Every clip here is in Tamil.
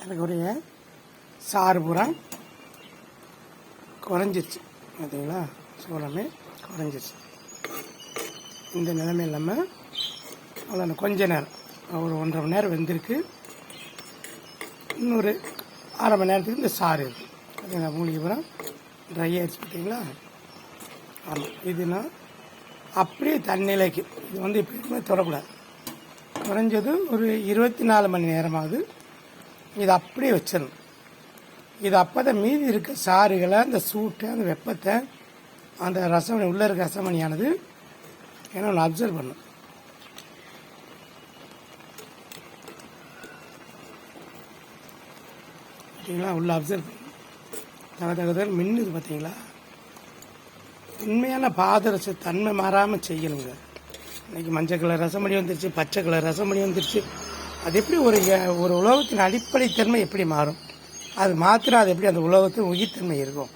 அதுக்குரிய சாறு பூரா குறைஞ்சிருச்சு பார்த்தீங்களா, சோளமே குறைஞ்சிருச்சு. இந்த நிலைமை இல்லாமல் அவ்வளோ கொஞ்ச நேரம் ஒரு 1.5 மணி நேரம் வெந்திருக்கு. இன்னொரு 1/2 மணி நேரத்துக்கு இந்த சாறு இருக்குது பார்த்தீங்களா, மூலிகை பூரா ட்ரை ஆகிடுச்சு பார்த்தீங்களா. ஆமாம், இதுனா அப்படியே தண்ணிலைக்கு இது வந்து எப்பயுமே தொடக்கூடாது. குறைஞ்சது ஒரு 24 மணி நேரமாவது இது அப்படியே வச்சிடணும். இது அப்போ தான் மீதி இருக்க சாறுகளை, அந்த சூட்டை, அந்த வெப்பத்தை, அந்த ரசமணி உள்ளே இருக்க ரசமணியானது ஏன்னா ஒன்று அப்சர்வ் பண்ணும். பார்த்தீங்களா, உள்ளே அப்சர்வ் பண்ணும். தகதகதல் மின்னுது பார்த்தீங்களா. உண்மையான பாதரச தன்மை மாறாமல் செய்யணுங்க. இன்றைக்கி மஞ்சள் கலர் ரசமணி வந்துருச்சு, பச்சை கலர் ரசமணி வந்துருச்சு. அது எப்படி ஒரு உலோகத்தின் அடிப்படை தன்மை எப்படி மாறும்? அது மாத்திரம் அது எப்படி அந்த உலோகத்தின் உயிர்த்தன்மை இருக்கும்?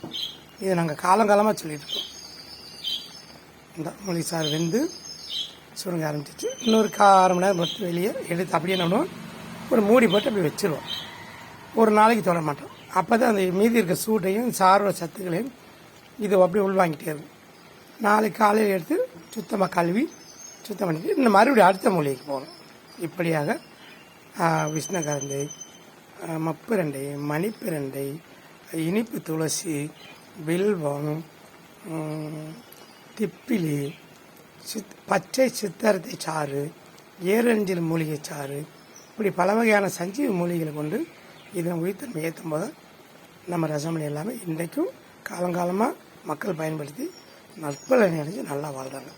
இதை நாங்கள் காலங்காலமாக சொல்லிட்டு இருக்கோம். இந்த மூலிகை சாறு வெந்து சுருங்க ஆரம்பிச்சிச்சு. இன்னொரு 1/2 மணி நேரம் பொறுத்து வெளியே எடுத்து அப்படியே நம்ம ஒரு மூடி போட்டு அப்படி வச்சுருவோம். ஒரு நாளைக்கு தொட மாட்டோம். அப்போ தான் அந்த மீதி இருக்க சூட்டையும் சாரோட சத்துக்களையும் இது அப்படியே உள்வாங்கிட்டே இருக்கும். நாளைக்கு காலையில் எடுத்து சுத்தமாக கழுவி சுத்தம் பண்ணிட்டு இன்னும் மறுபடியும் அடுத்த மூலிகைக்கு போகணும். இப்படியாக விஷ்ணகரந்தை, மப்பிரண்டை, மணிப்பிரண்டை, இனிப்பு துளசி, வில்வம், திப்பிலி, பச்சை சித்தரத்தை சாறு, ஏரஞ்சல் மூலிகை சாறு, இப்படி பல வகையான சஞ்சீவி மூலிகைகளை கொண்டு இதன் உயிர்த்தன்மை ஏற்றும் போது நம்ம ரசமணி எல்லாமே இன்றைக்கும் காலங்காலமாக மக்கள் பயன்படுத்தி நற்பலனை அடைஞ்சு நல்லா வாழ்கிறாங்க.